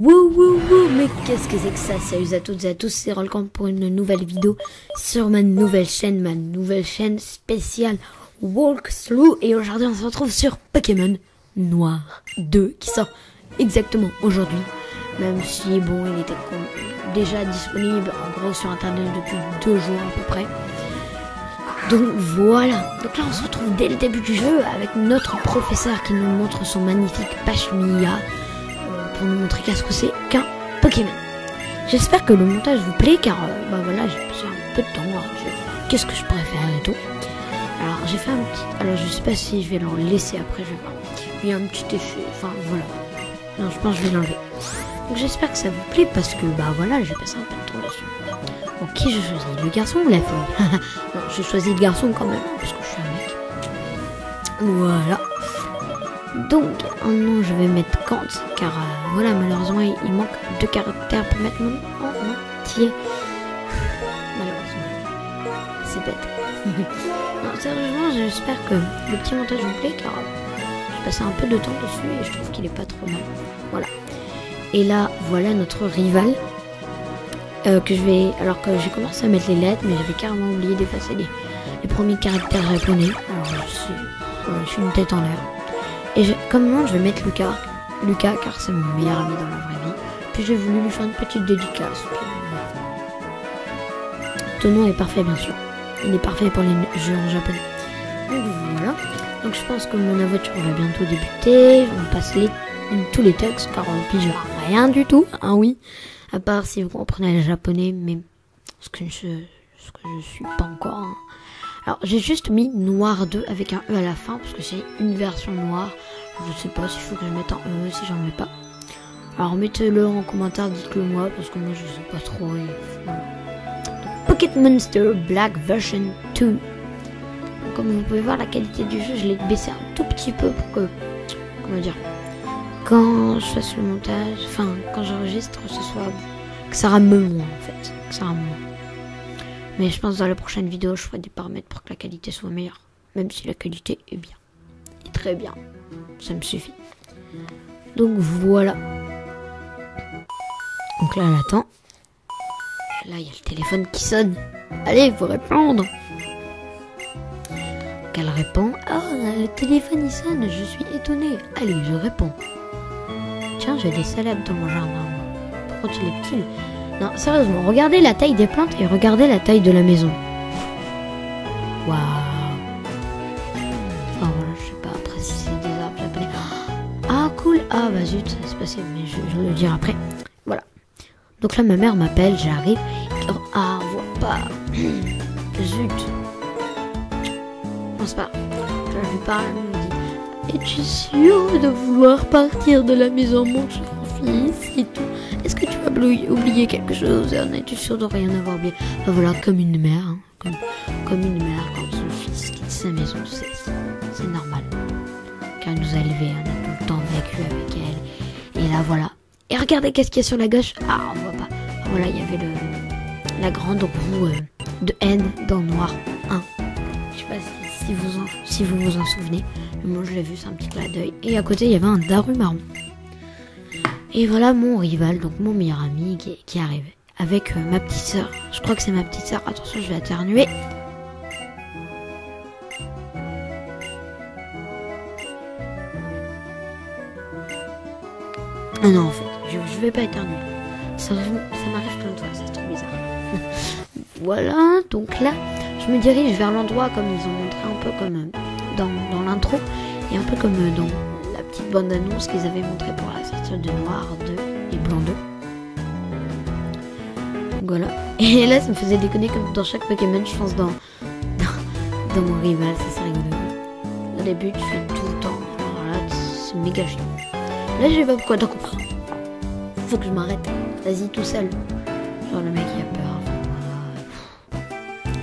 Wouh wouh wouh, mais qu'est-ce que c'est que ça? Salut à toutes et à tous, c'est Rollcamp pour une nouvelle vidéo sur ma nouvelle chaîne spéciale Walkthrough. Et aujourd'hui on se retrouve sur Pokémon Noir 2 qui sort exactement aujourd'hui. Même si bon, il était déjà disponible en gros sur internet depuis 2 jours à peu près. Donc voilà, donc là on se retrouve dès le début du jeu avec notre professeur qui nous montre son magnifique Pashmia. Pour nous montrer qu'est-ce que c'est qu'un Pokémon. J'espère que le montage vous plaît car bah voilà, j'ai passé un peu de temps. Qu'est-ce que je préfère et tout. Alors j'ai fait un petit. Alors je sais pas si je vais l'en laisser après, je vais voir. Il y a un petit effet. Enfin voilà. Non, je pense que je vais l'enlever. Donc j'espère que ça vous plaît parce que bah voilà, j'ai passé un peu de temps dessus. Donc qui je choisis, le garçon ou la fille? Non, j'ai choisi le garçon quand même parce que je suis un mec. Voilà. Donc, un nom, je vais mettre Kant, car voilà, malheureusement, il manque 2 caractères pour mettre mon nom en entier. Malheureusement, c'est bête. Non, sérieusement, j'espère que le petit montage vous plaît, car j'ai passé un peu de temps dessus et je trouve qu'il est pas trop mal. Voilà. Et là, voilà notre rival. Que je vais. Alors que j'ai commencé à mettre les lettres, mais j'avais carrément oublié d'effacer les premiers caractères japonais. Alors, je suis une tête en l'air. Et comme nom, je vais mettre Lucas, car c'est mon meilleur ami dans la vraie vie. Puis j'ai voulu lui faire une petite dédicace. Ton nom est parfait, bien sûr. Il est parfait pour les jeux en japonais. Donc voilà. Donc je pense que mon aventure va bientôt débuter. On passe tous les textes, car on pige rien du tout. Hein, oui. À part si vous comprenez le japonais, mais ce que je suis pas encore. Hein. Alors j'ai juste mis Noir 2 avec un E à la fin parce que c'est une version noire. Je sais pas s'il faut que je mette un E, si j'en mets pas. Alors mettez-le en commentaire, dites-le moi parce que moi je sais pas trop. Voilà. Pocket Monster Black Version 2. Donc, comme vous pouvez voir, la qualité du jeu, je l'ai baissé un tout petit peu pour que, comment dire, quand je fasse le montage, enfin quand j'enregistre, que ça rame moins en fait, que ça rame moins. Mais je pense que dans la prochaine vidéo, je ferai des paramètres pour que la qualité soit meilleure. Même si la qualité est bien. Et très bien. Ça me suffit. Donc voilà. Donc là, elle attend. Là, il y a le téléphone qui sonne. Allez, il faut répondre. Elle répond. Ah, le téléphone il sonne. Je suis étonnée. Allez, je réponds. Tiens, j'ai des salades dans mon jardin. Pourquoi tu les petits? Non, sérieusement, regardez la taille des plantes et regardez la taille de la maison. Waouh. Oh, je sais pas, après si c'est des arbres japonais. Ah, cool. Ah, bah zut, ça s'est passé, mais je vais le dire après. Voilà. Donc là, ma mère m'appelle, j'arrive. Ah, on voit pas. Zut. Non, c'est pas. Je lui parle, elle me dit: es-tu sûr de vouloir partir de la maison, mon cher fils, et tout? Est-ce que tu as oublié quelque chose? Es-tu sûr de rien avoir oublié? Ben voilà, comme une mère, hein, comme une mère quand son fils quitte sa maison, c'est normal. Car elle nous a élevés, on a tout le temps vécu avec elle. Et là voilà. Et regardez qu'est-ce qu'il y a sur la gauche. Ah, on voit pas. Ah, voilà, il y avait la grande roue de N dans Noir 1. Je sais pas si vous vous en souvenez. Mais moi je l'ai vu, c'est un petit clin d'œil. Et à côté il y avait un daru marron. Et voilà mon rival, donc mon meilleur ami qui arrive avec ma petite sœur. Je crois que c'est ma petite sœur. Attention, je vais éternuer. Ah non, en fait, je vais pas éternuer. Ça m'arrive plein de fois, c'est trop bizarre. voilà, donc là, je me dirige vers l'endroit comme ils ont montré un peu comme dans l'intro et un peu comme dans la petite bande-annonce qu'ils avaient montré pour la sortie de Noir 2 et Blanc 2. Donc voilà. Et là, ça me faisait déconner comme dans chaque Pokémon, je pense dans mon rival, c'est rigolo. Au début, tu fais tout le temps. Alors là, c'est méga chiant. Là, je sais pas pourquoi t'as compris. Faut que je m'arrête. Vas-y, tout seul. Genre, le mec, il a peur.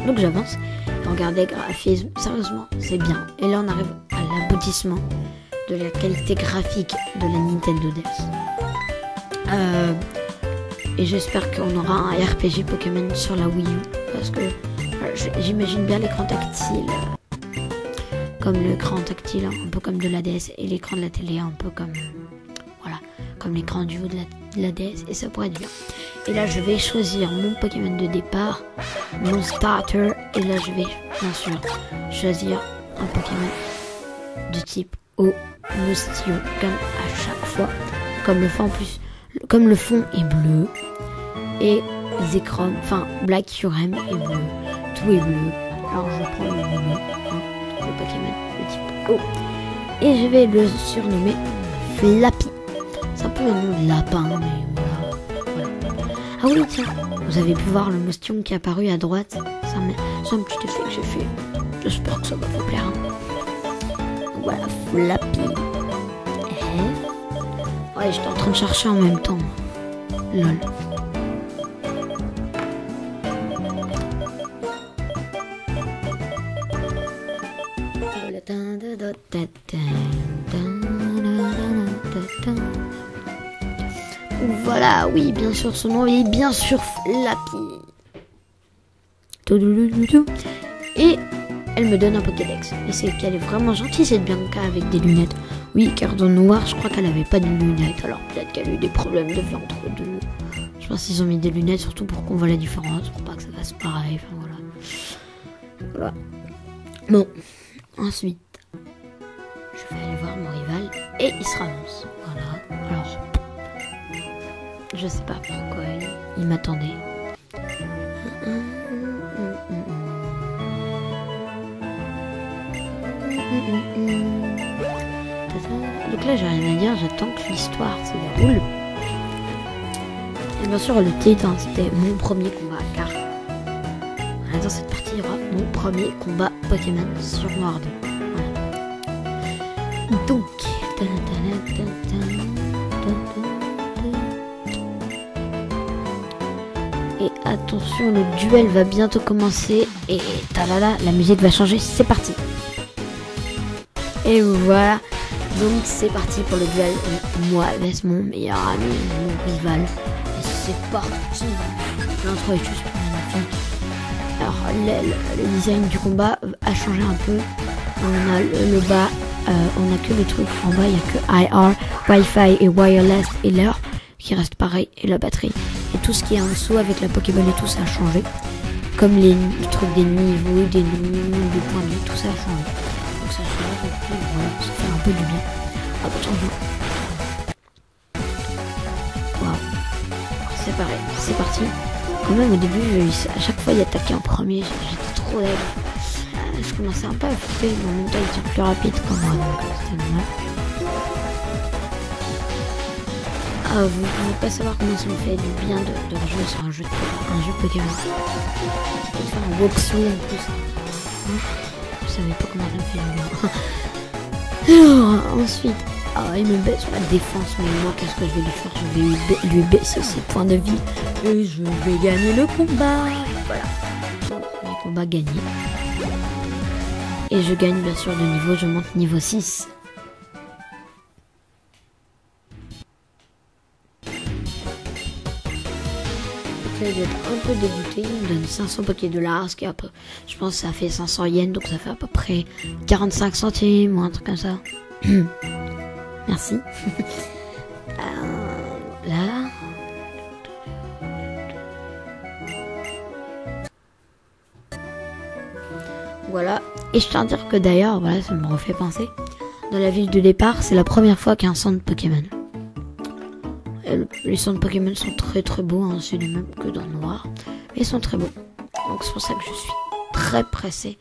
Donc, j'avance. Et regardez, graphisme, sérieusement, c'est bien. Et là, on arrive à l'aboutissement de la qualité graphique de la Nintendo DS. Et j'espère qu'on aura un RPG Pokémon sur la Wii U. Parce que j'imagine bien l'écran tactile. Comme l'écran tactile, un peu comme de la DS. Et l'écran de la télé, un peu comme... voilà, comme l'écran du haut de la DS. Et ça pourrait être bien. Et là, je vais choisir mon Pokémon de départ. Mon starter. Et là, je vais, bien sûr, choisir un Pokémon de type eau moustillon. Comme à chaque fois. Comme le fond en plus. Comme le fond est bleu. Et Zekrom, enfin Black Kyurem est bleu. Tout est bleu. Alors je prends le bleu. Le Pokémon de type eau. Et je vais le surnommer Flappy. C'est un peu un nom de lapin, mais voilà. Ah oui, tiens, vous avez pu voir le moustillon qui est apparu à droite. C'est un petit effet que j'ai fait. J'espère que ça va vous plaire. Voilà, Flappy. Ouais, j'étais en train de chercher en même temps. Lol. Voilà, oui, bien sûr, son nom est bien sûr Flappy. Et elle me donne un Pokédex. Et c'est qu'elle est vraiment gentille, cette Bianca, avec des lunettes. Oui, car dans Noir, je crois qu'elle avait pas de lunettes. Alors peut-être qu'elle a eu des problèmes de vue entre deux. Je pense qu'ils ont mis des lunettes, surtout pour qu'on voit la différence, pour pas que ça fasse pareil. Enfin voilà. Bon, ensuite, je vais aller voir mon rival et il se ramasse. Voilà. Alors, je sais pas pourquoi il m'attendait. Donc là, j'ai rien à dire, j'attends que l'histoire se déroule. Et bien sûr, le titre, c'était mon premier combat, car dans cette partie, il y aura mon premier combat Pokémon sur Noir 2. Voilà. Donc, et attention, le duel va bientôt commencer. Et talala, la musique va changer, c'est parti. Et voilà. Donc c'est parti pour le duel. Moi avec mon meilleur ami, mon rival. Et c'est parti. L'intro est juste magnifique. Alors le design du combat a changé un peu. On a le bas, on a que les trucs en bas, il n'y a que IR, Wi-Fi et wireless et l'heure qui reste pareil et la batterie. Et tout ce qui est en dessous avec la Pokéball et tout ça a changé. Comme les trucs des niveaux, des noms, des points de vie, tout ça a changé. Donc ça change un peu, voilà, ça fait un peu du bien. Hop, attention. Waouh. C'est pareil, c'est parti. Quand même au début, à chaque fois il attaquait en premier, j'étais trop lève. Je commençais un peu à flipper, mais en même temps il était plus rapide que moi, donc c'était normal. Ah, vous ne pouvez pas savoir comment ça me fait du bien de rejouer sur un jeu Pokémon. Je peux faire un walkthrough en plus. Je savais pas comment ça me fait du bien. Alors, ensuite, il me baisse sur la défense, mais moi qu'est-ce que je vais lui faire? Je vais lui baisser ses points de vie et je vais gagner le combat. Voilà, le combat gagné. Et je gagne bien sûr de niveau, je monte niveau 6. Donc là, il doit être un peu dégoûté, il me donne 500 $, ce qui est peu, je pense que ça fait 500 yens, donc ça fait à peu près 45 centimes ou un truc comme ça. Merci. Là. Voilà. Et je tiens à dire que d'ailleurs, voilà, ça me refait penser. Dans la ville de départ, c'est la première fois qu'il y a un centre Pokémon. Les centres Pokémon sont très très beaux, hein, c'est les mêmes que dans le Noir. Mais ils sont très beaux. Donc c'est pour ça que je suis très pressé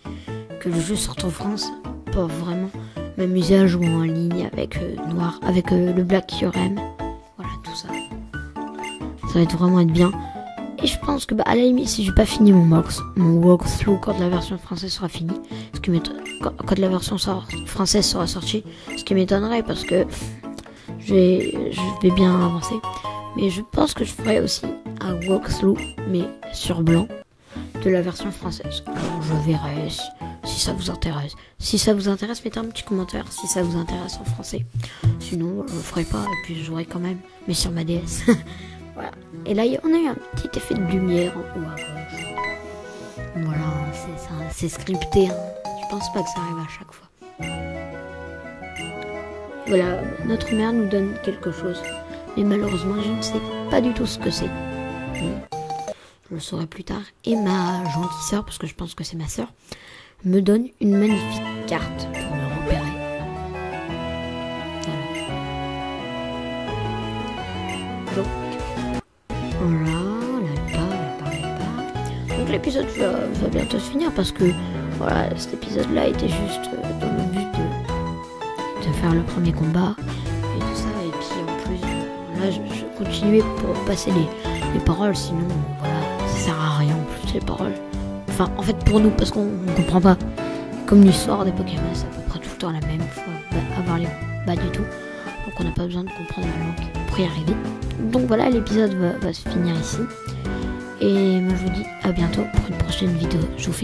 que le jeu sorte en France pour vraiment m'amuser à jouer en ligne avec Noir, avec le Black Theorem. Voilà, tout ça. Ça va vraiment être bien. Et je pense que à la limite, si j'ai pas fini mon walkthrough quand la version française sera finie, quand la version française sera sortie, ce qui m'étonnerait parce que je vais bien avancer. Mais je pense que je ferai aussi un walkthrough, mais sur blanc, de la version française. Alors je verrai si ça vous intéresse. Si ça vous intéresse, mettez un petit commentaire si ça vous intéresse en français. Sinon, je le ferai pas et puis je jouerai quand même, mais sur ma DS. Voilà. Et là, on a eu un petit effet de lumière en haut à gauche. Voilà, c'est scripté. Hein. Je pense pas que ça arrive à chaque fois. Voilà, notre mère nous donne quelque chose. Mais malheureusement, je ne sais pas du tout ce que c'est. Je le saurai plus tard. Et ma gentille sœur, parce que je pense que c'est ma sœur, me donne une magnifique carte pour me repérer. Voilà. Donc l'épisode va bientôt se finir parce que voilà, cet épisode-là était juste dans le but de faire le premier combat et tout ça. Et puis en plus, là je continuais pour passer les paroles, sinon voilà, ça sert à rien en plus les paroles. Enfin, en fait pour nous, parce qu'on ne comprend pas. Comme l'histoire des Pokémon, c'est à peu près tout le temps la même, faut avoir les bas du tout. Donc on n'a pas besoin de comprendre la langue pour y arriver. Donc voilà, l'épisode va se finir ici. Et moi je vous dis à bientôt pour une prochaine vidéo. Je vous fais